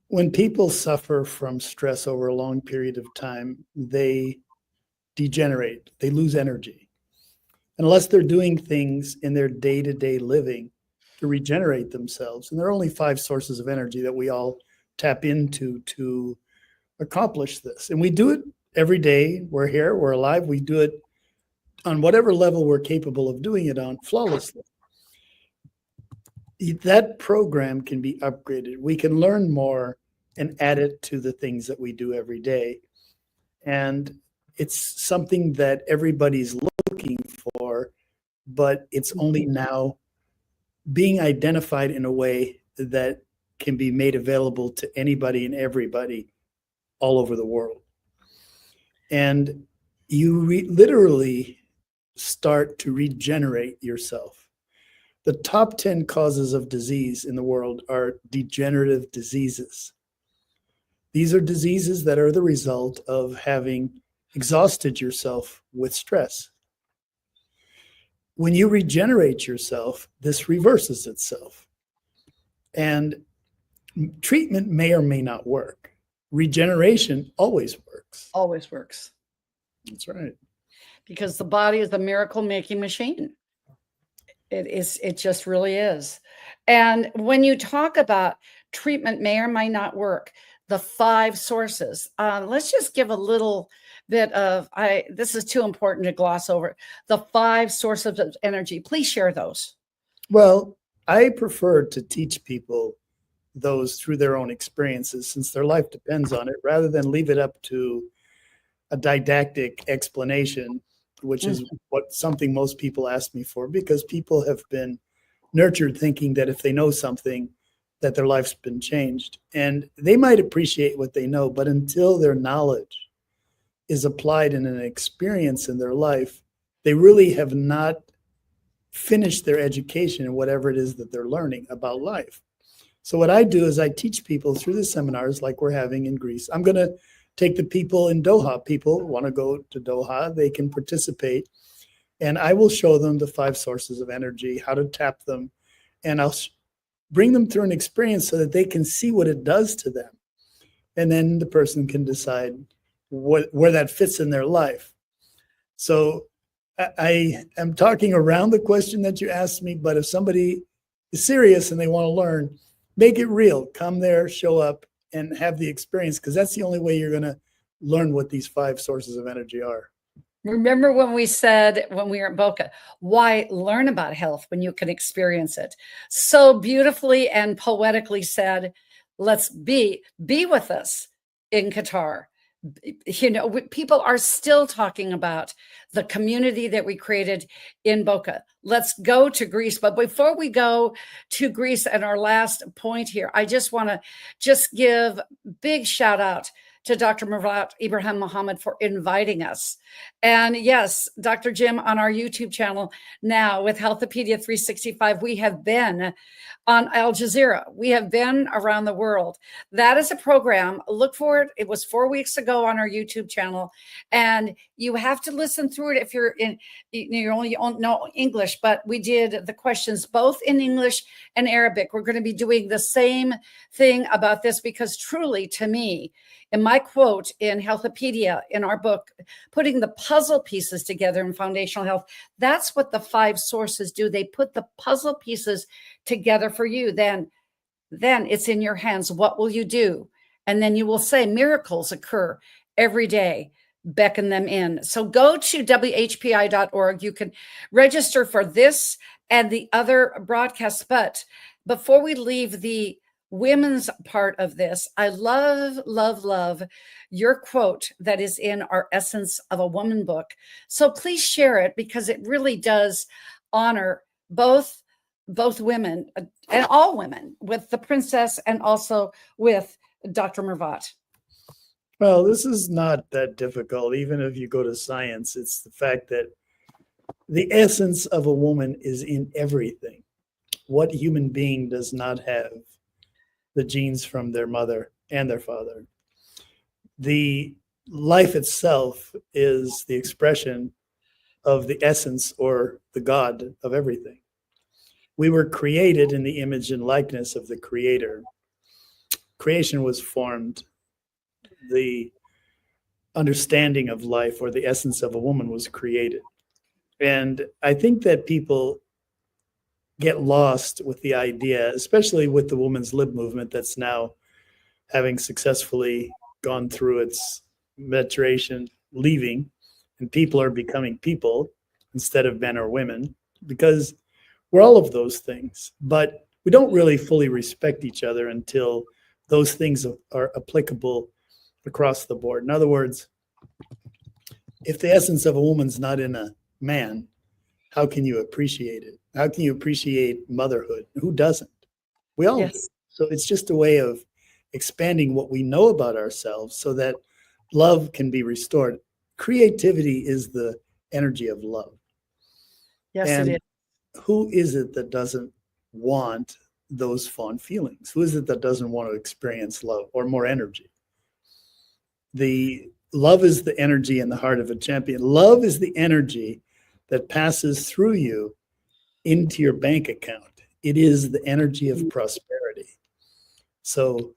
when people suffer from stress over a long period of time, they degenerate, they lose energy. Unless they're doing things in their day-to-day living to regenerate themselves. And there are only 5 sources of energy that we all tap into to accomplish this. And we do it every day. We're here, we're alive. We do it on whatever level we're capable of doing it on flawlessly. That program can be upgraded. We can learn more and add it to the things that we do every day. And it's something that everybody's looking for, but it's only now being identified in a way that can be made available to anybody and everybody all over the world. And you literally start to regenerate yourself. The top 10 causes of disease in the world are degenerative diseases. These are diseases that are the result of having exhausted yourself with stress. When you regenerate yourself, this reverses itself. And treatment may or may not work. Regeneration always works. Always works. That's right. Because the body is a miracle-making machine. It just really is. And when you talk about treatment may or may not work, the 5 sources, let's just give a little bit of, this is too important to gloss over. The 5 sources of energy. Please share those. Well, I prefer to teach people those through their own experiences, since their life depends on it, rather than leave it up to a didactic explanation, which is something most people ask me for, because people have been nurtured thinking that if they know something, that their life's been changed. And they might appreciate what they know, but until their knowledge is applied in an experience in their life, they really have not finished their education in whatever it is that they're learning about life. So what I do is I teach people through the seminars like we're having in Greece. I'm going to take the people in Doha. People want to go to Doha, they can participate. And I will show them the 5 sources of energy, how to tap them. And I'll bring them through an experience so that they can see what it does to them. And then the person can decide where that fits in their life. So I am talking around the question that you asked me, but if somebody is serious and they want to learn, make it real. Come there, show up, and have the experience, because that's the only way you're going to learn what these 5 sources of energy are. Remember when we said, when we were at Boca, why learn about health when you can experience it? So beautifully and poetically said, let's be with us in Qatar. You know, people are still talking about the community that we created in Boca. Let's go to Greece. But before we go to Greece and our last point here, I just want to give big shout out to Dr. Murvat Ibrahim Muhammad for inviting us. And yes, Dr. Jim, on our YouTube channel now with Healthopedia 365, we have been on Al Jazeera. We have been around the world. That is a program. Look for it. It was 4 weeks ago on our YouTube channel. And you have to listen through it if you're in, you only know English, but we did the questions both in English and Arabic. We're going to be doing the same thing about this because truly, to me, in my quote in Healthopedia, in our book, putting the puzzle pieces together in foundational health, that's what the 5 sources do. They put the puzzle pieces together for you. Then it's in your hands. What will you do? And then you will say miracles occur every day. Beckon them in. So go to WHPI.org. You can register for this and the other broadcasts. But before we leave the women's part of this, I love your quote that is in our Essence of a Woman book. So please share it because it really does honor both women and all women, with the princess and also with Dr. Murvat. Well, this is not that difficult. Even if you go to science, it's the fact that the essence of a woman is in everything. What human being does not have the genes from their mother and their father? The life itself is the expression of the essence or the God of everything. We were created in the image and likeness of the Creator. Creation was formed. The understanding of life or the essence of a woman was created. And I think that people get lost with the idea, especially with the women's lib movement that's now having successfully gone through its maturation, leaving, and people are becoming people instead of men or women, because we're all of those things. But we don't really fully respect each other until those things are applicable across the board. In other words, if the essence of a woman's not in a man, how can you appreciate it? How can you appreciate motherhood? Who doesn't? We all do. So it's just a way of expanding what we know about ourselves so that love can be restored. Creativity is the energy of love. Yes, and it is. Who is it that doesn't want those fond feelings? Who is it that doesn't want to experience love or more energy? The love is the energy in the heart of a champion. Love is the energy that passes through you into your bank account. It is the energy of prosperity. So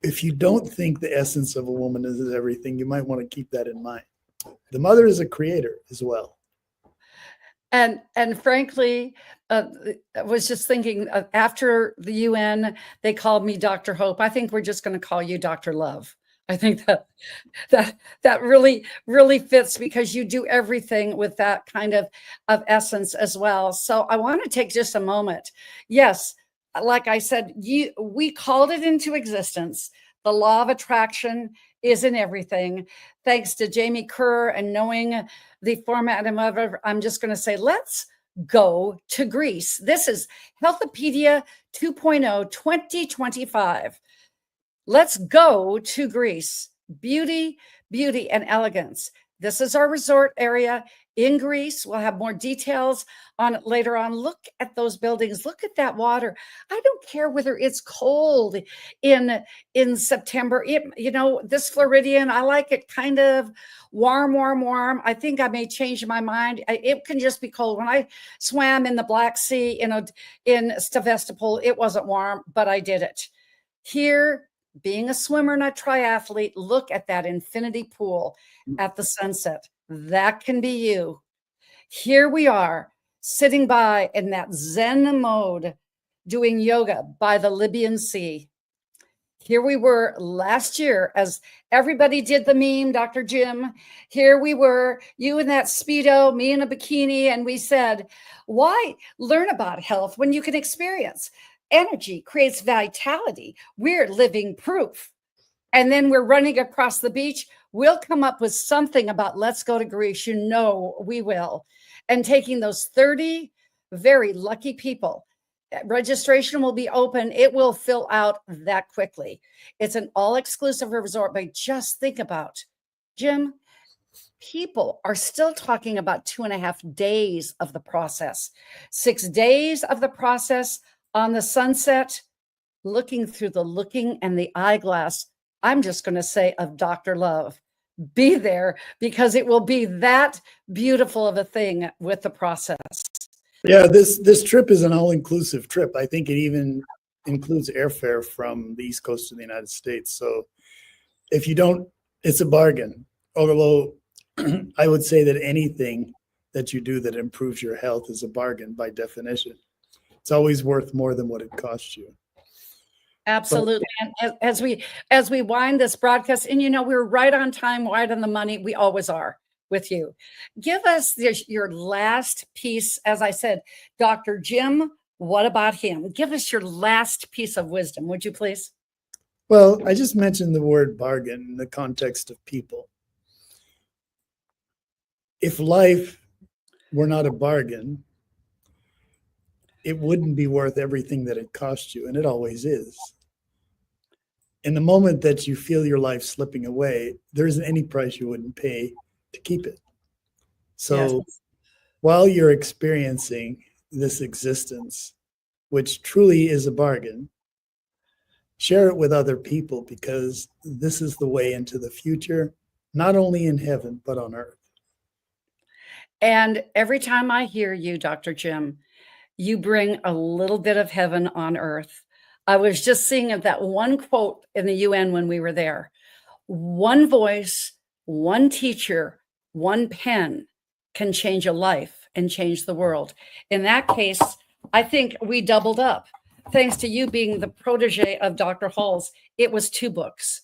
if you don't think the essence of a woman is everything, you might want to keep that in mind. The mother is a creator as well. And frankly, I was just thinking after the UN, they called me Dr. Hope. I think we're just going to call you Dr. Love. I think that really fits because you do everything with that kind of essence as well. So I want to take just a moment. Yes, like I said, we called it into existence. The law of attraction is in everything. Thanks to Jamie Kerr and knowing the format and whatever, I'm just going to say, let's go to Greece. This is Healthopedia 2.0 2025. Let's go to Greece. Beauty, and elegance. This is our resort area in Greece. We'll have more details on it later on. Look at those buildings. Look at that water. I don't care whether it's cold in September. This Floridian, I like it kind of warm. I think I may change my mind. It can just be cold. When I swam in the Black Sea in Sevastopol, it wasn't warm, but I did it. Here, being a swimmer and a triathlete, look at that infinity pool at the sunset. That can be you. Here we are sitting by in that Zen mode, doing yoga by the Libyan Sea. Here we were last year as everybody did the meme, Dr. Jim. Here we were, you in that Speedo, me in a bikini. And we said, why learn about health when you can experience? Energy creates vitality. We're living proof. And then we're running across the beach. We'll come up with something about let's go to Greece. You know we will. And taking those 30 very lucky people Registration will be open. It will fill out that quickly. It's an all-exclusive resort, but just think about, Jim, people are still talking about 2.5 days of the process, 6 days of the process on the sunset, looking through the looking and the eyeglass, I'm just going to say, of Dr. Love. Be there, because it will be that beautiful of a thing with the process. Yeah, this trip is an all-inclusive trip. I think it even includes airfare from the East Coast of the United States. So if you don't, it's a bargain. Although I would say that anything that you do that improves your health is a bargain by definition. It's always worth more than what it costs you. Absolutely. And as we wind this broadcast, and we're right on time, right on the money. We always are with you. Give us your last piece. As I said, Dr. Jim, what about him? Give us your last piece of wisdom, would you please? Well, I just mentioned the word bargain in the context of people. If life were not a bargain, it wouldn't be worth everything that it cost you, and it always is. In the moment that you feel your life slipping away, there isn't any price you wouldn't pay to keep it. So yes, while you're experiencing this existence, which truly is a bargain, share it with other people, because this is the way into the future, not only in heaven, but on earth. And every time I hear you, Dr. Jim, you bring a little bit of heaven on earth. I was just seeing that one quote in the UN when we were there. One voice, one teacher, one pen can change a life and change the world. In that case, I think we doubled up. Thanks to you being the protege of Dr. Halls, it was 2 books.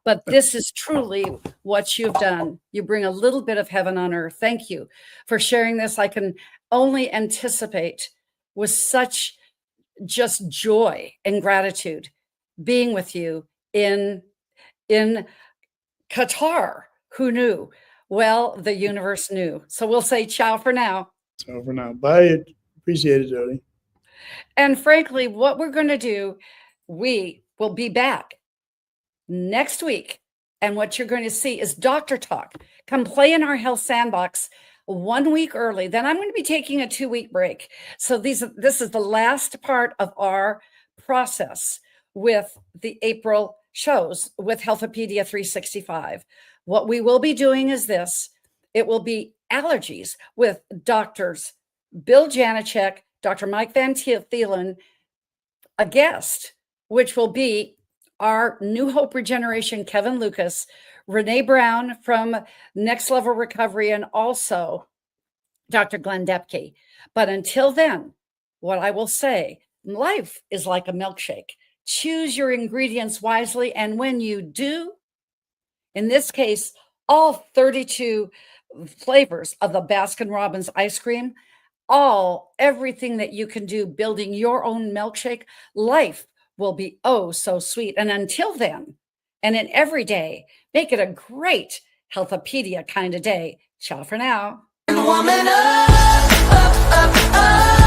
But this is truly what you've done. You bring a little bit of heaven on earth. Thank you for sharing this. I can only anticipate with such just joy and gratitude being with you in Qatar. Who knew? Well, the universe knew. So we'll say ciao for now. Ciao for now. Bye. Appreciate it, Jody. And frankly, what we're going to do, we will be back next week. And what you're going to see is Doctor Talk. Come play in our health sandbox 1 week early. Then I'm going to be taking a 2-week break. So this is the last part of our process with the April shows with Healthopedia 365. What we will be doing is this. It will be allergies with doctors Bill Janicek, Dr. Mike Van Thielen, a guest, which will be our New Hope Regeneration, Kevin Lucas, Renee Brown from Next Level Recovery, and also Dr. Glenn Depke. But until then, what I will say, life is like a milkshake. Choose your ingredients wisely. And when you do, in this case, all 32 flavors of the Baskin-Robbins ice cream, everything that you can do building your own milkshake, life will be oh so sweet. And until then, and in every day, make it a great Healthopedia kind of day. Ciao for now. Woman up, up, up, up.